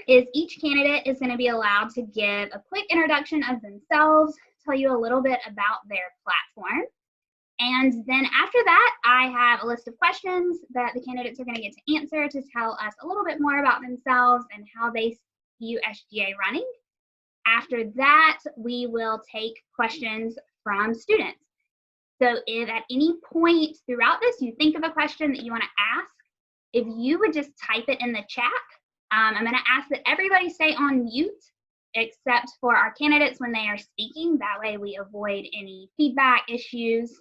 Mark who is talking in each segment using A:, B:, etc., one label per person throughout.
A: is each candidate is going to be allowed to give a quick introduction of themselves, tell you a little bit about their platform. And then after that, I have a list of questions that the candidates are going to get to answer to tell us a little bit more about themselves and how they view SGA running. After that, we will take questions from students. So if at any point throughout this you think of a question that you want to ask, if you would just type it in the chat. I'm going to ask that everybody stay on mute except for our candidates when they are speaking. That way we avoid any feedback issues.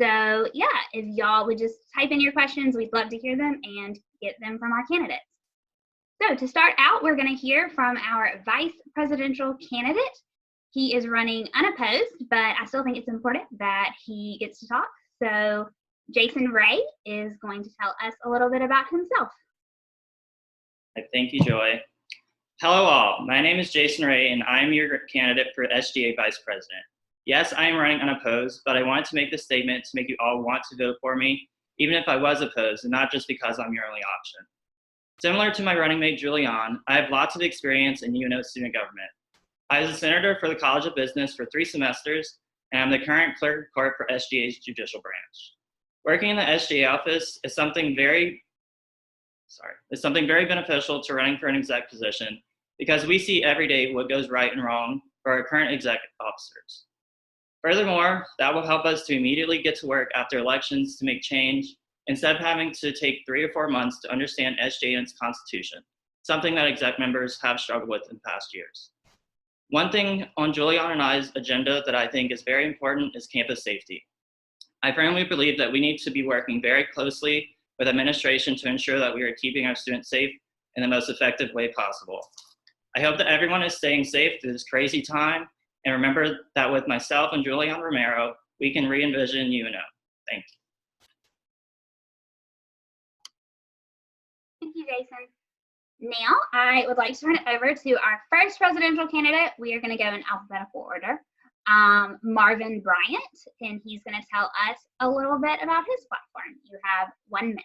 A: So yeah, if y'all would just type in your questions, we'd love to hear them and get them from our candidates. So to start out, we're going to hear from our vice presidential candidate. He is running unopposed, but I still think it's important that he gets to talk. So Jason Ray is going to tell us a little bit about himself.
B: Thank you, Joy. Hello all, my name is Jason Ray and I'm your candidate for SGA Vice President. Yes, I am running unopposed, but I wanted to make this statement to make you all want to vote for me, even if I was opposed and not just because I'm your only option. Similar to my running mate, Julian, I have lots of experience in UNO student government. I was a senator for the College of Business for 3 semesters, and I'm the current clerk of court for SGA's judicial branch. Working in the SGA office is something very beneficial to running for an exec position because we see every day what goes right and wrong for our current exec officers. Furthermore, that will help us to immediately get to work after elections to make change instead of having to take 3 or 4 months to understand SGA and its constitution, something that exec members have struggled with in past years. One thing on Julian and I's agenda that I think is very important is campus safety. I firmly believe that we need to be working very closely with administration to ensure that we are keeping our students safe in the most effective way possible. I hope that everyone is staying safe through this crazy time, and remember that with myself and Julian Romero, we can re-envision UNO. Thank you.
A: Thank you, Jason. Now, I would like to turn it over to our first presidential candidate. We are going to go in alphabetical order. Marvin Bryant, and he's going to tell us a little bit about his platform. You have 1 minute.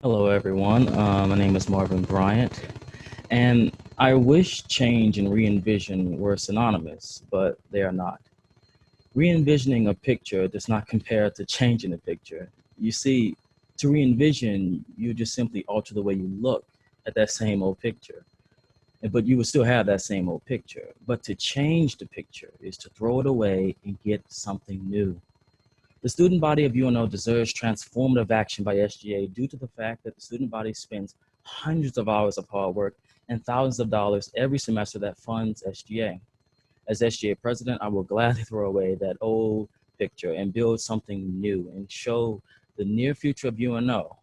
C: Hello, everyone. My name is Marvin Bryant, and I wish change and re-envision were synonymous, but they are not. Re-envisioning a picture does not compare to changing a picture. You see, to re-envision, you just simply alter the way you look at that same old picture. But you will still have that same old picture. But to change the picture is to throw it away and get something new. The student body of UNO deserves transformative action by SGA due to the fact that the student body spends hundreds of hours of hard work and thousands of dollars every semester that funds SGA. As SGA president, I will gladly throw away that old picture and build something new and show the near future of UNO,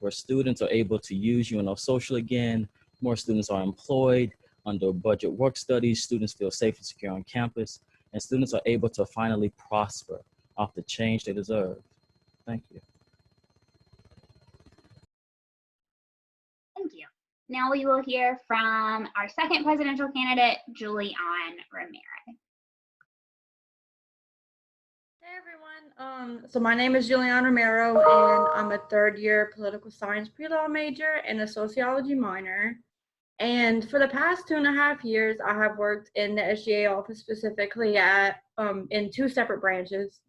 C: where students are able to use UNO Social again, more students are employed under budget work studies, students feel safe and secure on campus, and students are able to finally prosper off the change they deserve. Thank you.
A: Thank you. Now we will hear from our second presidential candidate, Julian Romero.
D: Hey everyone, so my name is Julian Romero and I'm a 3rd-year political science pre-law major and a sociology minor. And for the past 2.5 years, I have worked in the SGA office specifically in 2 separate branches.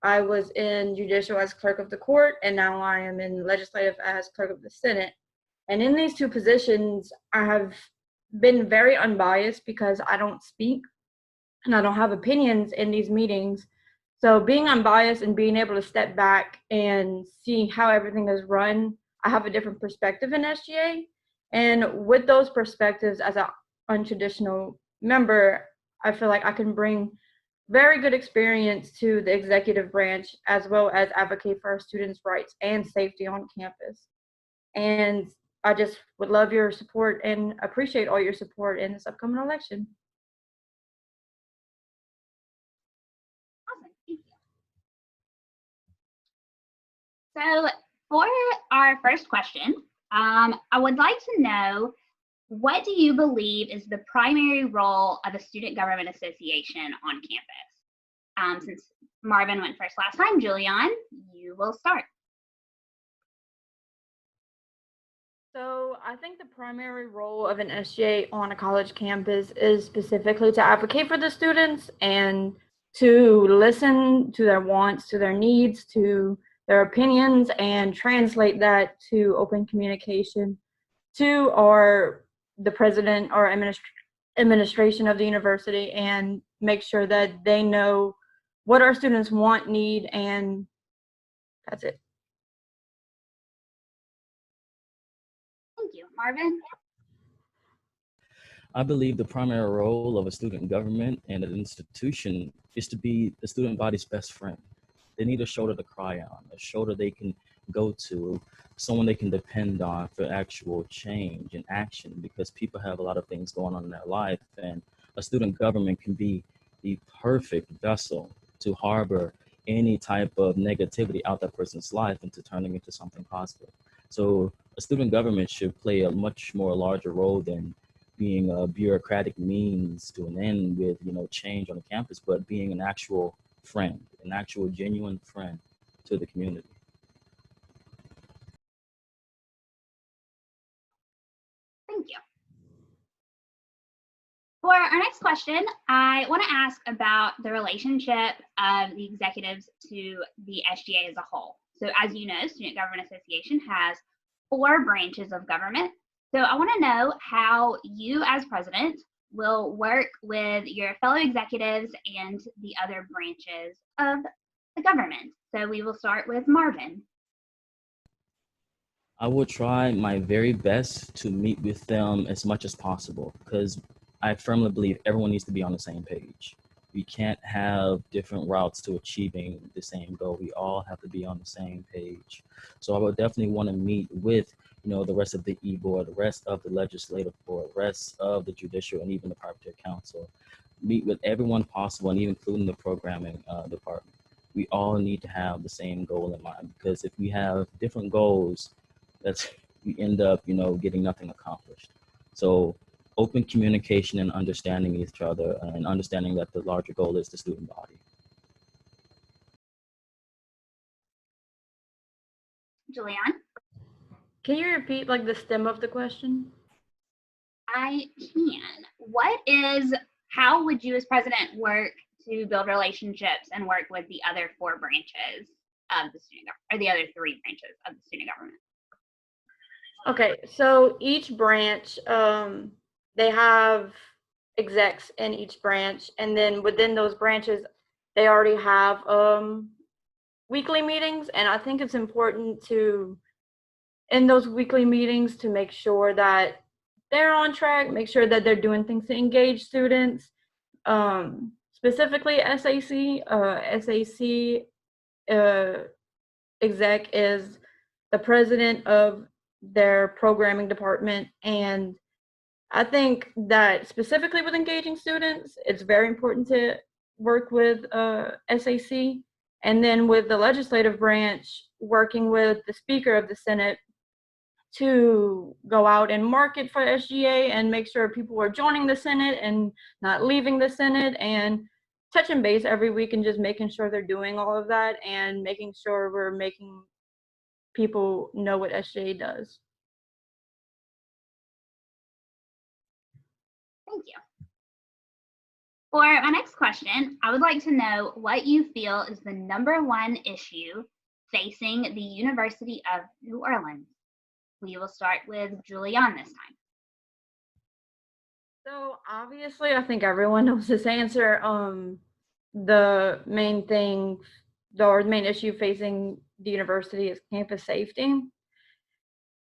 D: I was in judicial as clerk of the court, and now I am in legislative as clerk of the Senate. And in these 2 positions, I have been very unbiased because I don't speak and I don't have opinions in these meetings. So being unbiased and being able to step back and see how everything is run, I have a different perspective in SGA. And with those perspectives as an untraditional member, I feel like I can bring very good experience to the executive branch as well as advocate for our students' rights and safety on campus. And I just would love your support and appreciate all your support in this upcoming election.
A: Awesome, thank you. So for our first question, I would like to know, what do you believe is the primary role of a student government association on campus? Since Marvin went first last time, Julian, you will start.
D: So I think the primary role of an SGA on a college campus is specifically to advocate for the students and to listen to their wants, to their needs, to their opinions, and translate that to open communication to the president or administration of the university, and make sure that they know what our students want, need, and that's it.
A: Thank you. Marvin?
C: I believe the primary role of a student government and an institution is to be the student body's best friend. They need a shoulder to cry on, a shoulder they can go to, someone they can depend on for actual change and action, because people have a lot of things going on in their life, and a student government can be the perfect vessel to harbor any type of negativity out that person's life and to turning into something positive. So a student government should play a much more larger role than being a bureaucratic means to an end with, change on the campus, but being an actual friend, an actual genuine friend to the community.
A: Thank you. For our next question, I want to ask about the relationship of the executives to the SGA as a whole. So as you know, Student Government Association has 4 branches of government. So I want to know how you as president will work with your fellow executives and the other branches of the government. So we will start with Marvin.
C: I will try my very best to meet with them as much as possible, because I firmly believe everyone needs to be on the same page. We can't have different routes to achieving the same goal. We all have to be on the same page. So I would definitely want to meet with, the rest of the e-board, the rest of the legislative board, the rest of the judicial, and even the parliamentary council. Meet with everyone possible, and even including the programming department. We all need to have the same goal in mind, because if we have different goals, we end up, getting nothing accomplished. So open communication and understanding each other, and understanding that the larger goal is the student body.
A: Julianne?
D: Can you repeat the stem of the question?
A: I can. How would you as president work to build relationships and work with the other 4 branches of the student government, or the other 3 branches of the student government?
D: Okay, so each branch, they have execs in each branch, and then within those branches, they already have weekly meetings, and I think it's important in those weekly meetings, to make sure that they're on track, make sure that they're doing things to engage students, specifically SAC. SAC exec is the president of their programming department, and I think that specifically with engaging students, it's very important to work with SAC, and then with the legislative branch, working with the Speaker of the Senate to go out and market for SGA and make sure people are joining the Senate and not leaving the Senate, and touching base every week and just making sure they're doing all of that, and making sure we're making people know what SGA does.
A: Thank you. For my next question, I would like to know what you feel is the #1 issue facing the University of New Orleans. We will start with Julianne this time.
D: So obviously, I think everyone knows this answer. The main thing, or the main issue facing the university is campus safety.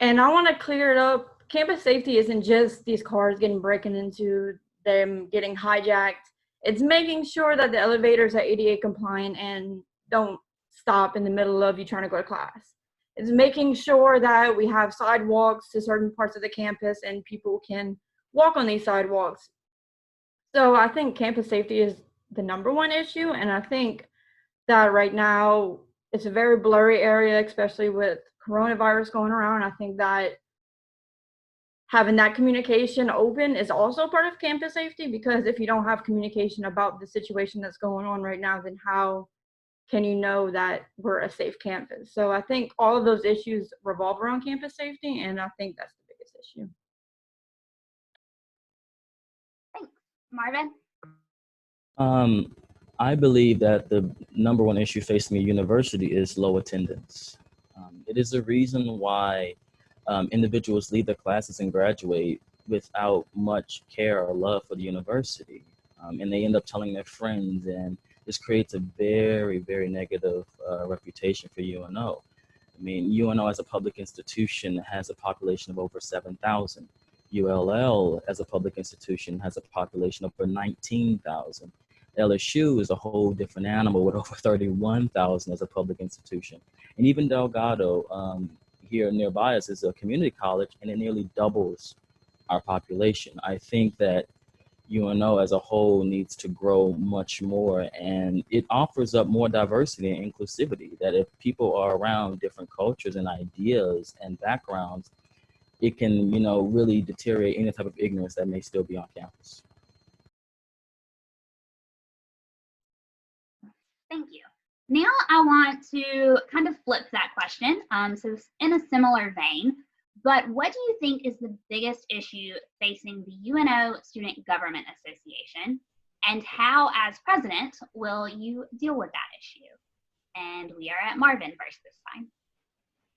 D: And I want to clear it up. Campus safety isn't just these cars getting broken into, them getting hijacked. It's making sure that the elevators are ADA compliant and don't stop in the middle of you trying to go to class. It's making sure that we have sidewalks to certain parts of the campus and people can walk on these sidewalks. So I think campus safety is the #1 issue, and I think that right now it's a very blurry area, especially with coronavirus going around. I think that having that communication open is also part of campus safety, because if you don't have communication about the situation that's going on right now, then how can you know that we're a safe campus? So I think all of those issues revolve around campus safety, and I think that's the issue.
A: Thanks. Marvin?
C: I believe that the number one issue facing a university is low attendance. It is the reason why individuals leave their classes and graduate without much care or love for the university. And they end up telling their friends, and this creates a very, very negative reputation for UNO. I mean, UNO as a public institution has a population of over 7,000. ULL as a public institution has a population of over 19,000. LSU is a whole different animal with over 31,000 as a public institution. And even Delgado, here nearby us, is a community college, and it nearly doubles our population. I think that UNO as a whole needs to grow much more, and it offers up more diversity and inclusivity, that if people are around different cultures and ideas and backgrounds, it can, really deteriorate any type of ignorance that may still be on campus.
A: Thank you. Now I want to kind of flip that question. So in a similar vein, but what do you think is the biggest issue facing the UNO Student Government Association, and how, as president, will you deal with that issue? And we are at Marvin first this time.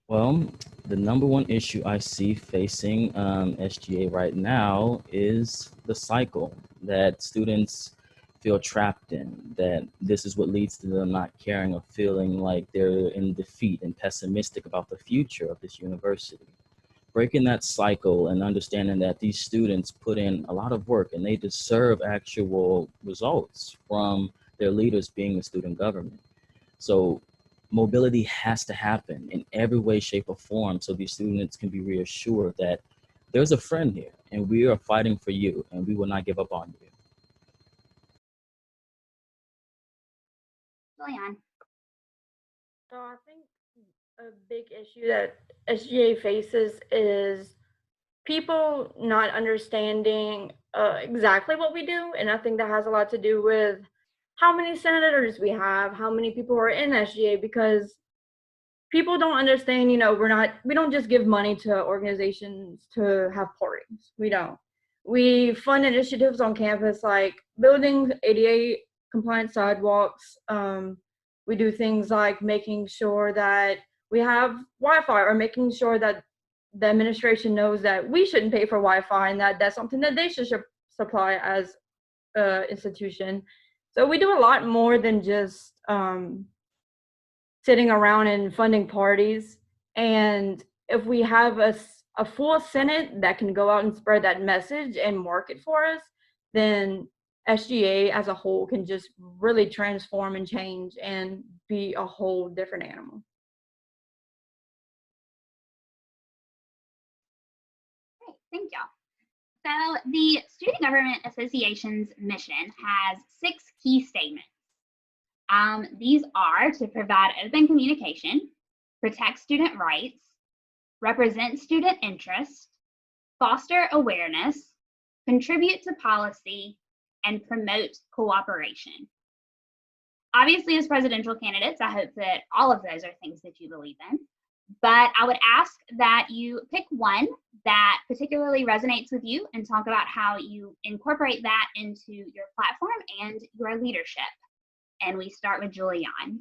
C: Well, the number one issue I see facing SGA right now is the cycle that students feel trapped in, that this is what leads to them not caring or feeling like they're in defeat and pessimistic about the future of this university. Breaking that cycle and understanding that these students put in a lot of work and they deserve actual results from their leaders being the student government. So mobility has to happen in every way, shape, or form so these students can be reassured that there's a friend here and we are fighting for you and we will not give up on you.
A: Julianne.
D: So I think a big issue that SGA faces is people not understanding exactly what we do. And I think that has a lot to do with how many senators we have, how many people are in SGA, because people don't understand, we don't just give money to organizations to have parties. We don't. We fund initiatives on campus like building ADA compliant sidewalks. We do things like making sure that we have Wi-Fi, or making sure that the administration knows that we shouldn't pay for Wi-Fi and that that's something that they should supply as an institution. So we do a lot more than just sitting around and funding parties. And if we have a full Senate that can go out and spread that message and market for us, then SGA as a whole can just really transform and change and be a whole different animal.
A: Great, thank y'all. So the Student Government Association's mission has 6 key statements. These are to provide open communication, protect student rights, represent student interests, foster awareness, contribute to policy, and promote cooperation. Obviously, as presidential candidates, I hope that all of those are things that you believe in, but I would ask that you pick one that particularly resonates with you and talk about how you incorporate that into your platform and your leadership. And we start with Julianne.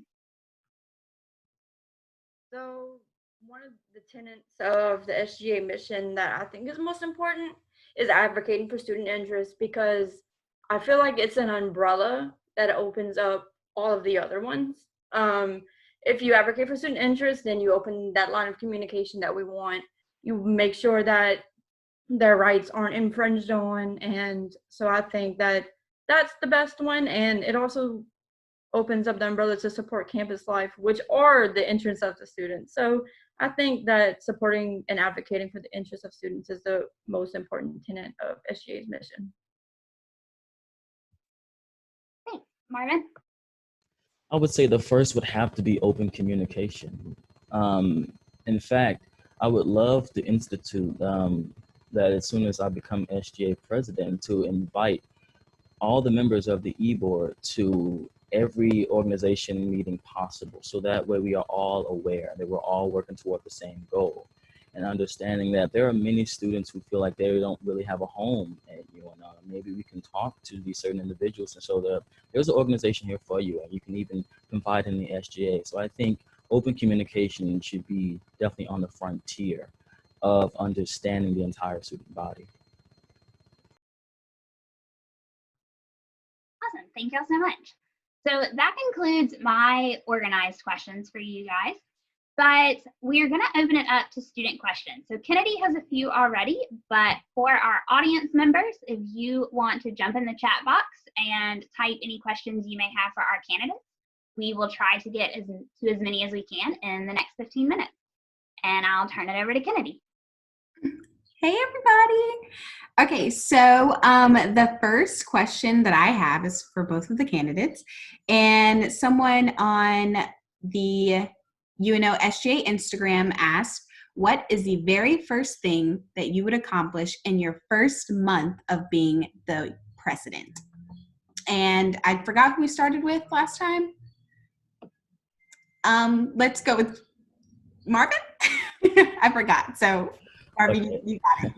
D: So one of the tenets of the SGA mission that I think is most important is advocating for student interests, because I feel like it's an umbrella that opens up all of the other ones. If you advocate for student interests, then you open that line of communication that we want. You make sure that their rights aren't infringed on. And so I think that that's the best one. And it also opens up the umbrella to support campus life, which are the interests of the students. So I think that supporting and advocating for the interests of students is the most important tenet of SGA's mission.
A: Thanks. Marvin?
C: I would say the first would have to be open communication. In fact, I would love to institute that as soon as I become SGA president, to invite all the members of the e-board to every organization meeting possible. So that way we are all aware that we're all working toward the same goal. and understanding that there are many students who feel like they don't really have a home at UNR. Maybe we can talk to these certain individuals and show that there's an organization here for you, and you can even confide in the SGA. So I think open communication should be definitely on the frontier of understanding the entire student body.
A: Awesome. Thank y'all so much. So that concludes my organized questions for you guys, but we're going to open it up to student questions. So Kennedy has a few already, but for our audience members, if you want to jump in the chat box and type any questions you may have for our candidates, we will try to get to as many as we can in the next 15 minutes. And I'll turn it over to Kennedy.
E: Hey, everybody. Okay, so the first question that I have is for both of the candidates. And someone on the UNO SGA Instagram asked, what is the very first thing that you would accomplish in your first month of being the president? And I forgot who we started with last time. Let's go with Marvin. I forgot. So Marvin,
C: Okay.
E: you got it.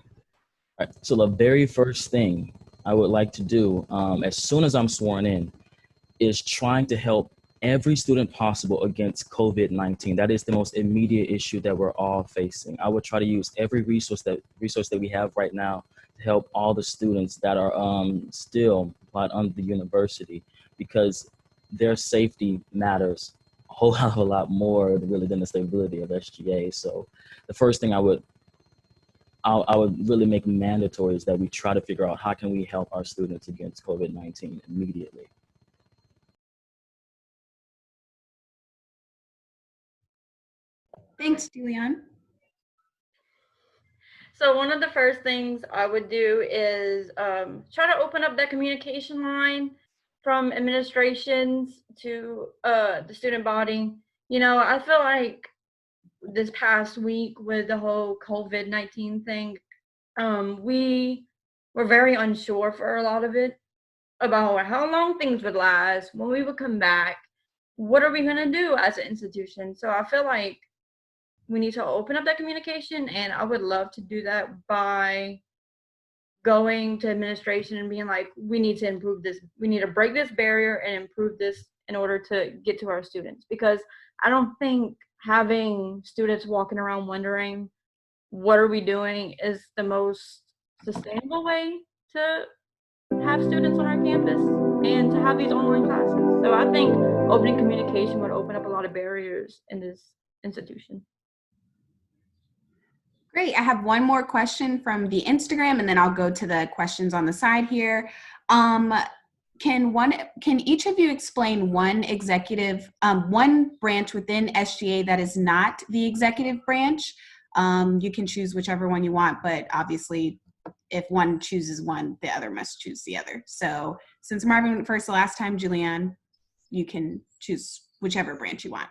C: All right. So the very first thing I would like to do as soon as I'm sworn in is trying to help every student possible against COVID-19. That is the most immediate issue that we're all facing. I would try to use every resource that we have right now to help all the students that are still applied under the university, because their safety matters a whole hell of a lot more really than the stability of SGA. So the first thing I would really make mandatory is that we try to figure out how can we help our students against COVID-19 immediately.
E: Thanks, Julian.
D: So one of the first things I would do is try to open up that communication line from administrations to the student body. You know, I feel like this past week with the whole COVID-19 thing, we were very unsure for a lot of it about how long things would last, when we would come back, what are we going to do as an institution? So I feel like we need to open up that communication, and I would love to do that by going to administration and being like, we need to improve this. We need to break this barrier and improve this in order to get to our students, because I don't think having students walking around wondering what are we doing is the most sustainable way to have students on our campus and to have these online classes. So I think opening communication would open up a lot of barriers in this institution.
E: Great. I have one more question from the Instagram, and then I'll go to the questions on the side here. Can each of you explain one branch within SGA that is not the executive branch? You can choose whichever one you want, but obviously if one chooses one, the other must choose the other. So since Marvin went first the last time, Julianne, you can choose whichever branch you want.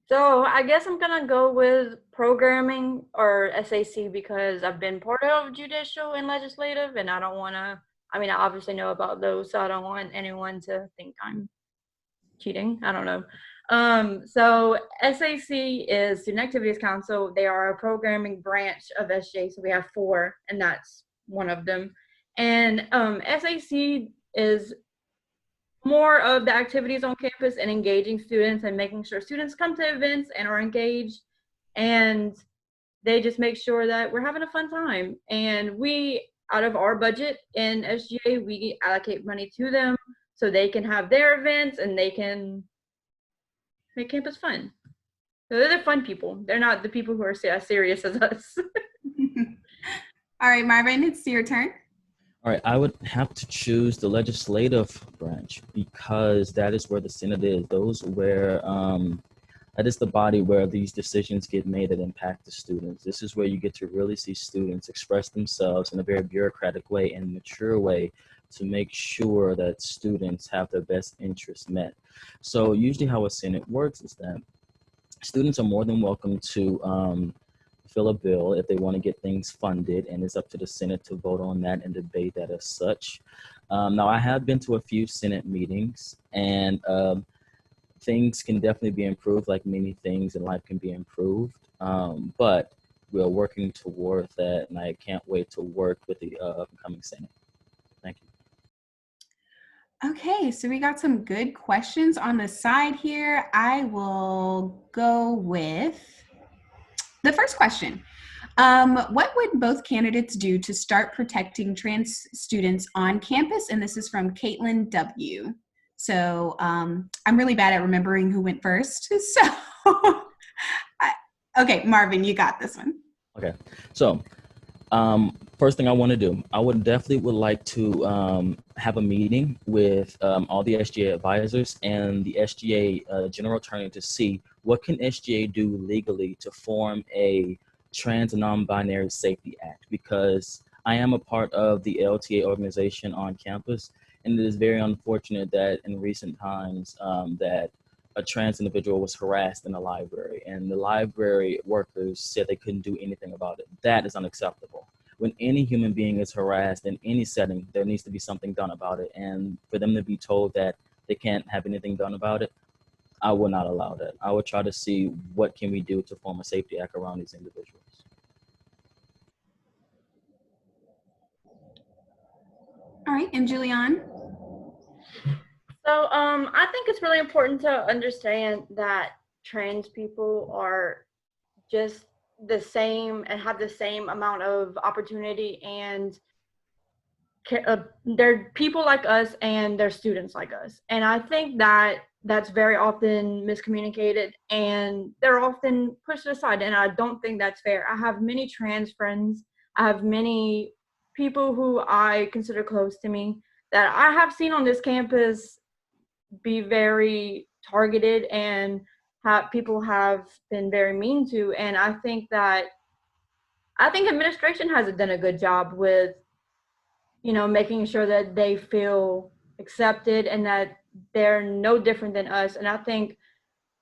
D: So I guess I'm gonna go with programming or SAC, because I've been part of judicial and legislative, and I don't wanna, I mean, I obviously know about those, so I don't want anyone to think I'm cheating. I don't know. So SAC is Student Activities Council. They are a programming branch of SJ. So we have 4, and that's one of them. And SAC is more of the activities on campus and engaging students and making sure students come to events and are engaged, and they just make sure that we're having a fun time. And we, out of our budget in SGA, we allocate money to them so they can have their events and they can make campus fun. So they're the fun people. They're not the people who are as serious as us.
E: All right, Marvin, it's your turn.
C: All right, I would have to choose the legislative branch, because that is where the Senate is. That is the body where these decisions get made that impact the students. This is where you get to really see students express themselves in a very bureaucratic way and mature way to make sure that students have their best interests met. So usually how a Senate works is that students are more than welcome to fill a bill if they want to get things funded, and it's up to the Senate to vote on that and debate that as such. Now, I have been to a few Senate meetings, and things can definitely be improved, like many things in life can be improved. But we're working toward that, and I can't wait to work with the upcoming Senate. Thank you.
E: Okay, so we got some good questions on the side here. I will go with the first question. What would both candidates do to start protecting trans students on campus? And this is from Caitlin W. So I'm really bad at remembering who went first. So, okay, Marvin, you got this one.
C: Okay, so first thing I want to do, I would like to have a meeting with all the SGA advisors and the SGA general attorney to see what can SGA do legally to form a Trans and Non-Binary Safety Act, because I am a part of the LTA organization on campus, and it is very unfortunate that in recent times that a trans individual was harassed in a library, and the library workers said they couldn't do anything about it. That is unacceptable. When any human being is harassed in any setting, there needs to be something done about it. And for them to be told that they can't have anything done about it, I will not allow that. I will try to see what can we do to form a safety act around these individuals.
E: All right, and Julianne?
D: So I think it's really important to understand that trans people are just the same and have the same amount of opportunity, and they're people like us and they're students like us. And I think that that's very often miscommunicated and they're often pushed aside, and I don't think that's fair. I have many trans friends. I have many people who I consider close to me that I have seen on this campus be very targeted and people have been very mean to. And I think administration has done a good job with, making sure that they feel accepted and that they're no different than us. And I think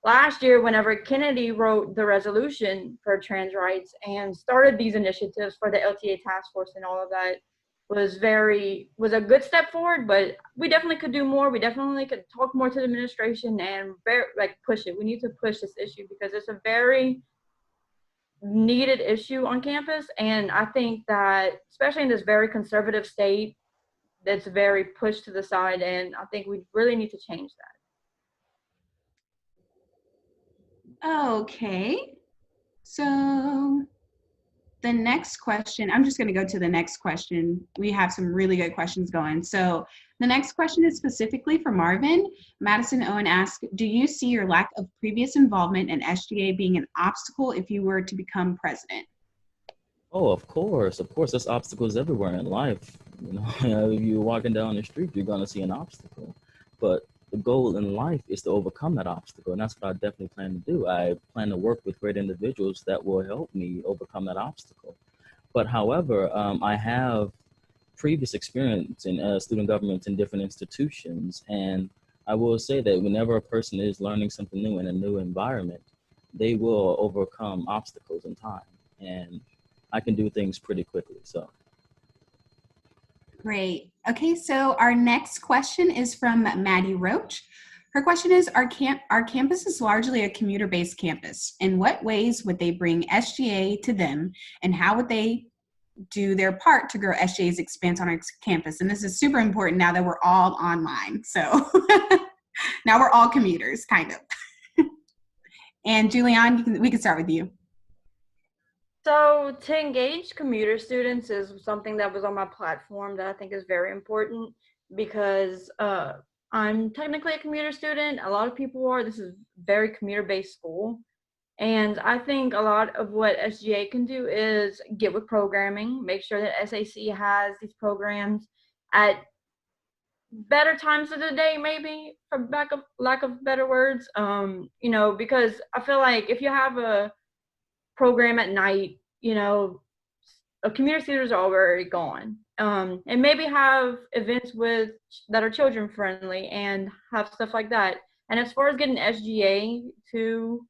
D: last year, whenever Kennedy wrote the resolution for trans rights and started these initiatives for the LTA task force and all of that, was a good step forward, but we definitely could do more. We definitely could talk more to the administration and push it. We need to push this issue because it's a very needed issue on campus. And I think that, especially in this very conservative state, that's very pushed to the side. And I think we really need to change that.
E: Okay, so the next question, I'm just going to go to the next question. We have some really good questions going. So the next question is specifically for Marvin. Madison Owen asks, do you see your lack of previous involvement in SGA being an obstacle if you were to become president?
C: Oh, of course. There's obstacles everywhere in life. If you're walking down the street, you're going to see an obstacle. But the goal in life is to overcome that obstacle, and that's what I definitely plan to do. I plan to work with great individuals that will help me overcome that obstacle. But however, I have previous experience in student governments in different institutions, and I will say that whenever a person is learning something new in a new environment, they will overcome obstacles in time, and I can do things pretty quickly. So.
E: Great. Okay, so our next question is from Maddie Roach. Her question is, our campus is largely a commuter-based campus. In what ways would they bring SGA to them, and how would they do their part to grow SGA's expanse on our campus? And this is super important now that we're all online. So now we're all commuters, kind of. And Julianne, we can start with you.
D: So to engage commuter students is something that was on my platform that I think is very important because I'm technically a commuter student. A lot of people are. This is a very commuter-based school. And I think a lot of what SGA can do is get with programming, make sure that SAC has these programs at better times of the day, maybe, for lack of better words, because I feel like if you have a program at night, community theaters are already gone, and maybe have events that are children friendly and have stuff like that. And as far as getting SGA to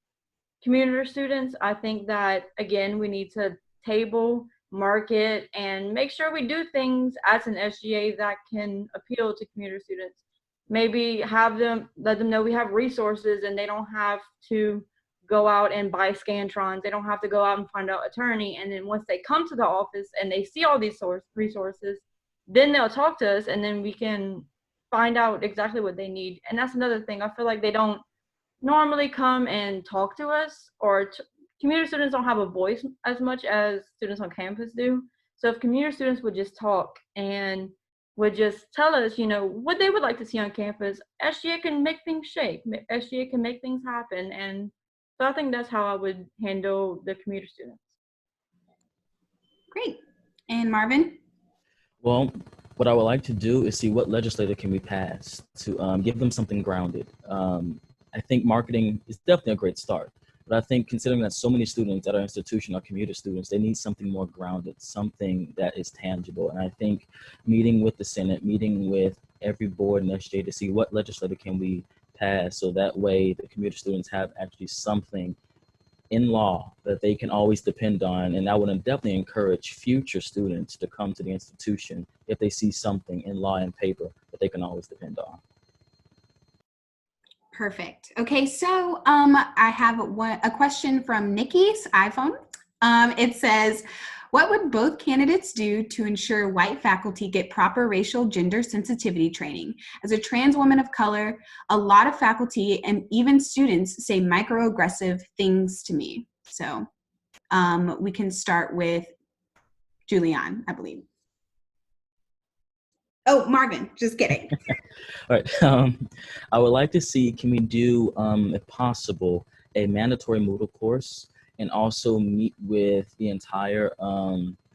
D: commuter students, I think that again we need to table, market, and make sure we do things as an SGA that can appeal to commuter students. Maybe let them know we have resources and they don't have to go out and buy Scantrons. They don't have to go out and find an attorney. And then once they come to the office and they see all these resources, then they'll talk to us, and then we can find out exactly what they need. And that's another thing. I feel like they don't normally come and talk to us, or commuter students don't have a voice as much as students on campus do. So if commuter students would just talk and would just tell us, you know, what they would like to see on campus, SGA can make things shake. SGA can make things happen. And so I think that's how I would handle the commuter students.
E: Great. And Marvin?
C: Well, what I would like to do is see what legislator can we pass to give them something grounded. I think marketing is definitely a great start, but I think considering that so many students at our institution are commuter students, they need something more grounded, something that is tangible. And I think meeting with the Senate, meeting with every board in SJ to see what legislator can we pass, so that way the commuter students have actually something in law that they can always depend on. And that would definitely encourage future students to come to the institution if they see something in law and paper that they can always depend on.
E: Perfect. Okay, so I have a question from Nikki's iPhone. It says, what would both candidates do to ensure white faculty get proper racial gender sensitivity training? As a trans woman of color, a lot of faculty and even students say microaggressive things to me. So we can start with Julianne, I believe. Oh, Marvin, just kidding.
C: All right. I would like to see, can we do, if possible, a mandatory Moodle course, and also meet with the entire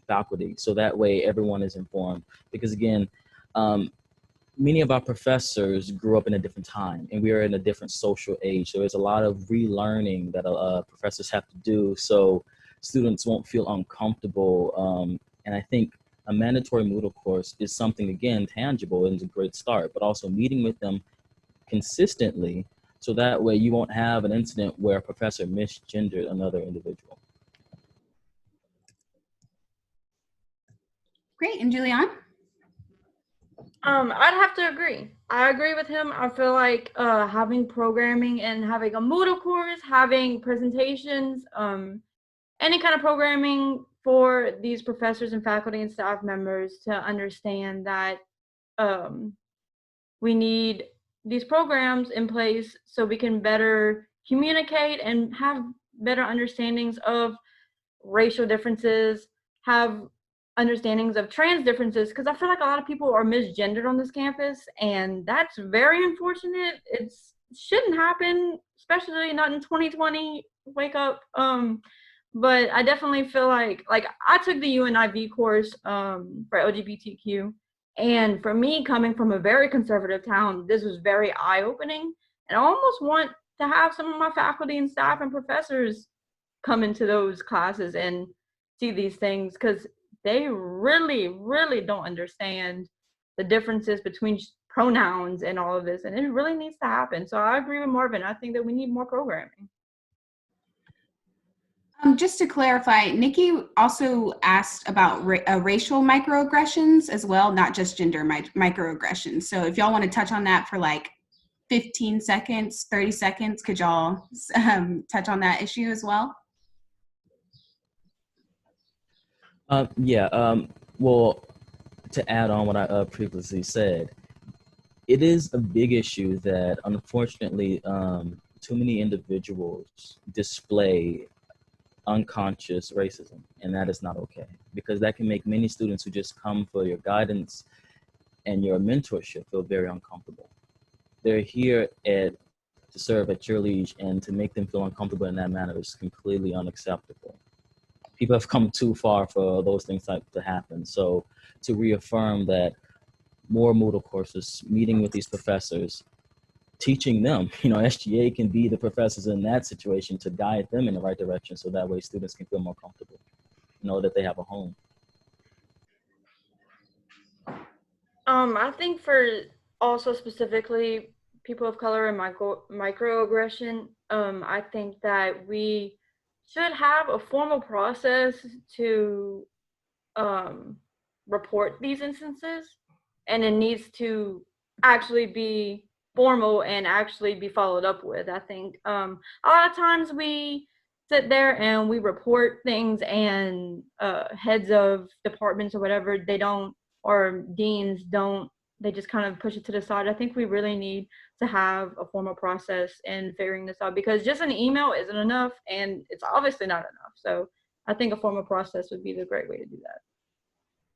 C: faculty, so that way everyone is informed. Because again, many of our professors grew up in a different time, and we are in a different social age. So there's a lot of relearning that professors have to do, so students won't feel uncomfortable. And I think a mandatory Moodle course is something, again, tangible and is a great start, but also meeting with them consistently, so that way you won't have an incident where a professor misgendered another individual.
E: Great. And Julianne?
D: I'd have to agree. I agree with him. I feel like having programming and having a Moodle course, having presentations, any kind of programming for these professors and faculty and staff members to understand that we need these programs in place so we can better communicate and have better understandings of racial differences, have understandings of trans differences, because I feel like a lot of people are misgendered on this campus, and that's very unfortunate. It shouldn't happen, especially not in 2020. Wake up. But I definitely feel like I took the UNIV course for LGBTQ, and for me, coming from a very conservative town, this was very eye-opening, and I almost want to have some of my faculty and staff and professors come into those classes and see these things, because they really, really don't understand the differences between pronouns and all of this, and it really needs to happen. So I agree with Marvin. I think that we need more programming.
E: Just to clarify, Nikki also asked about racial microaggressions as well, not just gender microaggressions. So if y'all want to touch on that for like 15 seconds, 30 seconds, could y'all touch on that issue as well?
C: Well, to add on what I previously said, it is a big issue that unfortunately too many individuals display unconscious racism, and that is not okay, because that can make many students who just come for your guidance and your mentorship feel very uncomfortable. They're here to serve at your liege, and to make them feel uncomfortable in that manner is completely unacceptable. People have come too far for those things to happen. So to reaffirm that more Moodle courses, meeting with these professors, teaching them, SGA can be the professors in that situation to guide them in the right direction, so that way students can feel more comfortable, know that they have a home.
D: I think for also specifically people of color and microaggression, I think that we should have a formal process to report these instances, and it needs to actually be formal and actually be followed up with. I think a lot of times we sit there and we report things, and heads of departments or whatever, they don't, or deans don't, they just kind of push it to the side. I think we really need to have a formal process in figuring this out, because just an email isn't enough, and it's obviously not enough. So I think a formal process would be the great way to do that.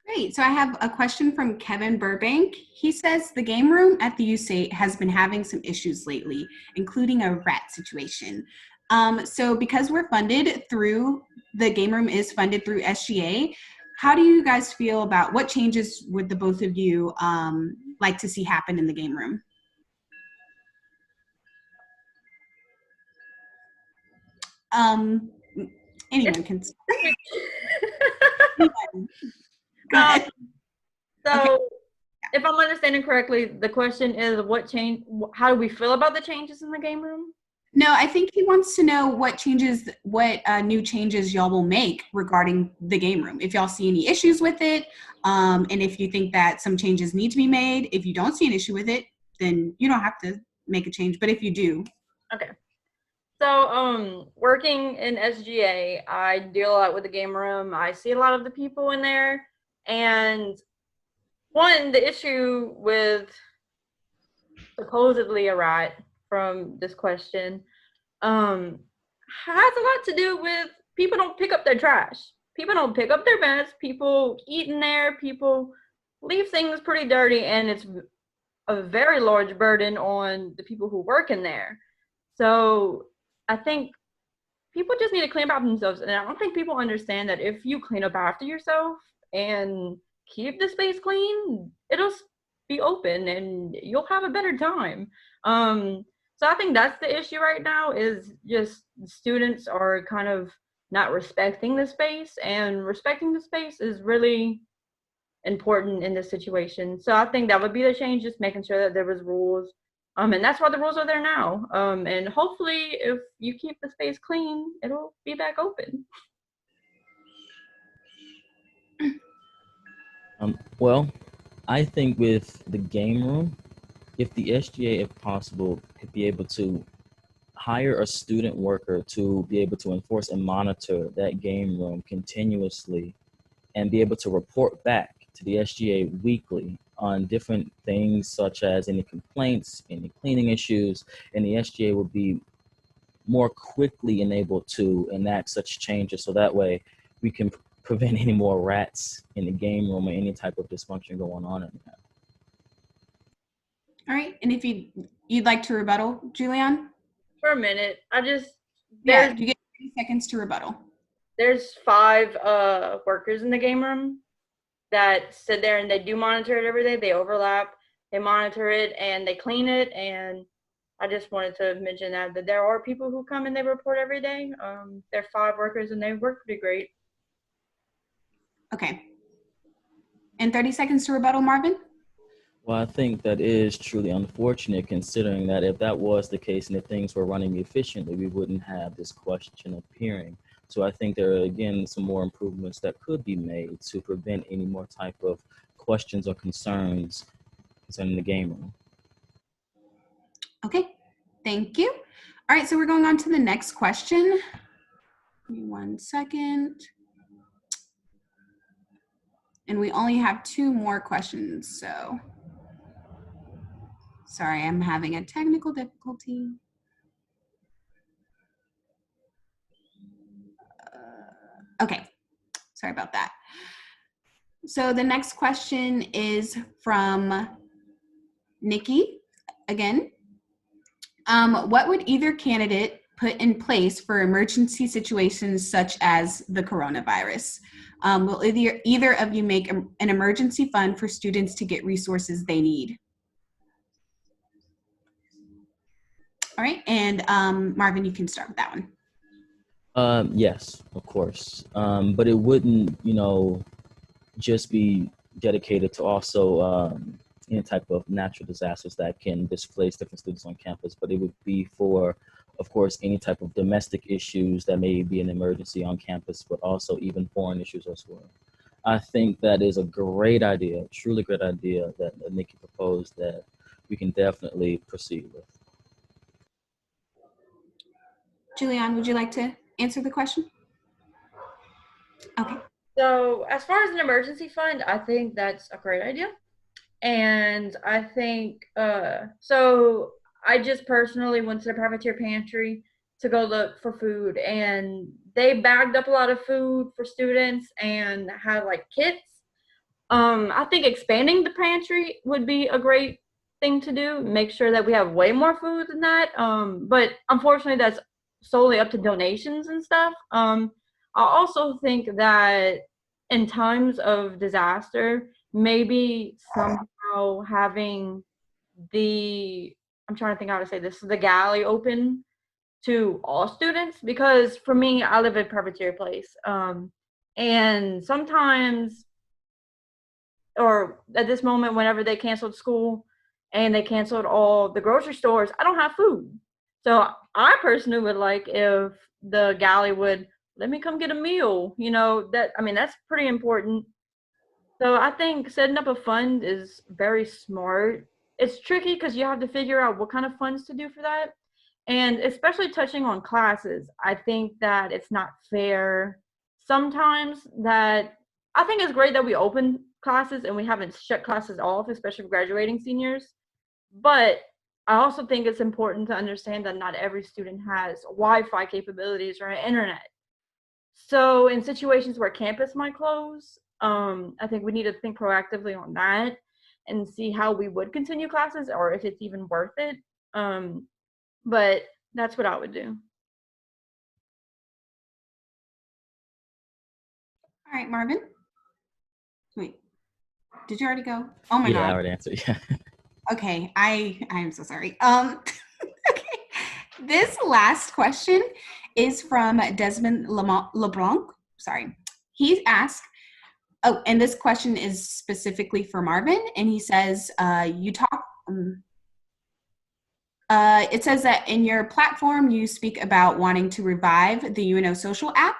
E: Great. So I have a question from Kevin Burbank. He says the game room at the USAID has been having some issues lately, including a rat situation. So because we're funded through, the game room is funded through SGA, how do you guys feel about, what changes would the both of you like to see happen in the game room? Anyone can. Go ahead.
D: So
E: Okay.
D: if I'm understanding correctly, the question is how do we feel about the changes in the game room?
E: No, I think he wants to know what new changes y'all will make regarding the game room. If y'all see any issues with it, and if you think that some changes need to be made. If you don't see an issue with it, then you don't have to make a change. But if you do.
D: Okay. So working in SGA, I deal a lot with the game room. I see a lot of the people in there. And the issue with supposedly a rat from this question has a lot to do with people don't pick up their trash. People don't pick up their mess. People eat in there. People leave things pretty dirty, and it's a very large burden on the people who work in there. So I think people just need to clean up after themselves. And I don't think people understand that if you clean up after yourself and keep the space clean, it'll be open and you'll have a better time. So I think that's the issue right now, is just students are kind of not respecting the space, and respecting the space is really important in this situation. So I think that would be the change, just making sure that there was rules. And that's why the rules are there now. And hopefully if you keep the space clean, it'll be back open.
C: Well, I think with the game room, if the SGA, if possible, could be able to hire a student worker to be able to enforce and monitor that game room continuously, and be able to report back to the SGA weekly on different things such as any complaints, any cleaning issues, and the SGA will be more quickly enabled to enact such changes, so that way we can prevent any more rats in the game room or any type of dysfunction going on in there.
E: All right. And if you'd like to rebuttal, Julian?
D: For a minute,
E: You get 30 seconds to rebuttal.
D: There's 5 workers in the game room that sit there and they do monitor it every day. They overlap, they monitor it, and they clean it. And I just wanted to mention that there are people who come and they report every day. There are 5 workers and they work pretty great.
E: Okay. And 30 seconds to rebuttal, Marvin?
C: Well, I think that is truly unfortunate, considering that if that was the case and if things were running efficiently, we wouldn't have this question appearing. So I think there are, again, some more improvements that could be made to prevent any more type of questions or concerns concerning the game room.
E: Okay, thank you. All right, so we're going on to the next question. Give me 1 second. And we only have 2 more questions, so. Sorry, I'm having a technical difficulty. Okay, sorry about that. So the next question is from Nikki again. What would either candidate put in place for emergency situations such as the coronavirus? Will either of you make an emergency fund for students to get resources they need? All right, and Marvin, you can start with that one.
C: Yes, of course. But it wouldn't, just be dedicated to also any type of natural disasters that can displace different students on campus, but it would be for, of course, any type of domestic issues that may be an emergency on campus, but also even foreign issues as well. I think that is a great idea, truly great idea that Nikki proposed, that we can definitely proceed with.
E: Julianne, would you like to answer the question? Okay.
D: So as far as an emergency fund, I think that's a great idea. And I think, so I just personally went to the Privateer Pantry to go look for food, and they bagged up a lot of food for students and had like kits. I think expanding the pantry would be a great thing to do. Make sure that we have way more food than that. But unfortunately, that's solely up to donations and stuff. I also think that in times of disaster, maybe somehow having I'm trying to think how to say this, the galley open to all students, because for me, I live in Privateer Place. And sometimes, or at this moment, whenever they canceled school and they canceled all the grocery stores, I don't have food. So I personally would like if the galley would let me come get a meal. That's pretty important. So I think setting up a fund is very smart. It's tricky because you have to figure out what kind of funds to do for that. And especially touching on classes, I think that it's not fair sometimes that I think it's great that we open classes and we haven't shut classes off, especially for graduating seniors. But I also think it's important to understand that not every student has Wi-Fi capabilities or internet. So in situations where campus might close, I think we need to think proactively on that and see how we would continue classes or if it's even worth it. But that's what I would do.
E: All right, Marvin. Wait, did you already go? Oh my
C: Yeah,
E: God.
C: I already answered. Yeah.
E: Okay, I am so sorry. Okay. This last question is from Desmond LeBlanc. Sorry. He's asked, oh, and this question is specifically for Marvin, and he says, it says that in your platform, you speak about wanting to revive the UNO Social app.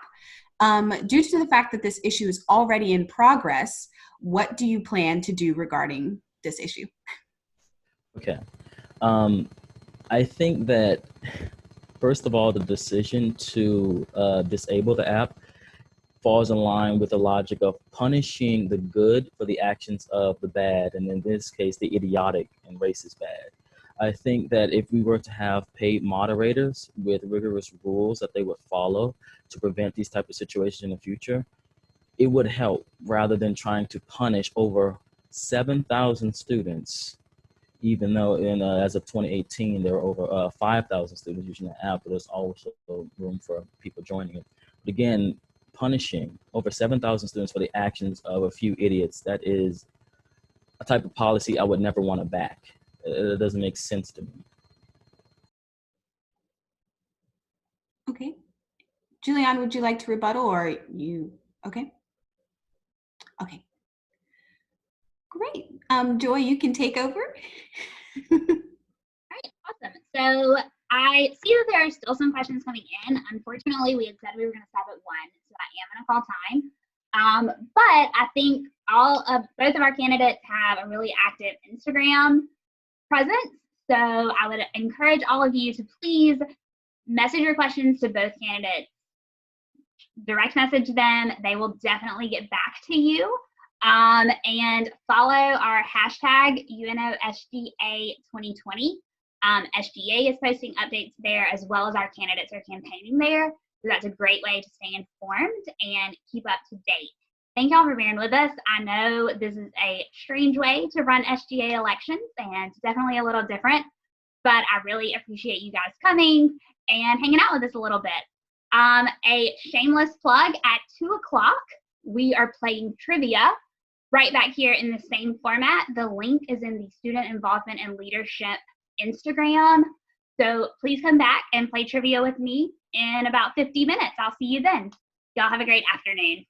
E: Due to the fact that this issue is already in progress, what do you plan to do regarding this issue?
C: Okay. I think that, first of all, the decision to disable the app falls in line with the logic of punishing the good for the actions of the bad, and in this case, the idiotic and racist bad. I think that if we were to have paid moderators with rigorous rules that they would follow to prevent these type of situations in the future, it would help rather than trying to punish over 7,000 students, even though as of 2018, there were over 5,000 students using the app, but there's also room for people joining it. But again, punishing over 7,000 students for the actions of a few idiots, that is a type of policy I would never want to back. It doesn't make sense to me.
E: Okay. Julianne, would you like to rebuttal or you, okay? Okay. Great. Joy, you can take over.
A: All right, awesome. So I see that there are still some questions coming in. Unfortunately, we had said we were going to stop at 1, so I am going to call time. But I think both of our candidates have a really active Instagram presence. So I would encourage all of you to please message your questions to both candidates. Direct message them. They will definitely get back to you. And follow our hashtag UNOSGA2020. SGA is posting updates there as well as our candidates are campaigning there. So that's a great way to stay informed and keep up to date. Thank y'all for bearing with us. I know this is a strange way to run SGA elections and definitely a little different, but I really appreciate you guys coming and hanging out with us a little bit. A shameless plug, at 2 o'clock, we are playing trivia right back here in the same format. The link is in the Student Involvement and Leadership Instagram. So please come back and play trivia with me in about 50 minutes. I'll see you then. Y'all have a great afternoon.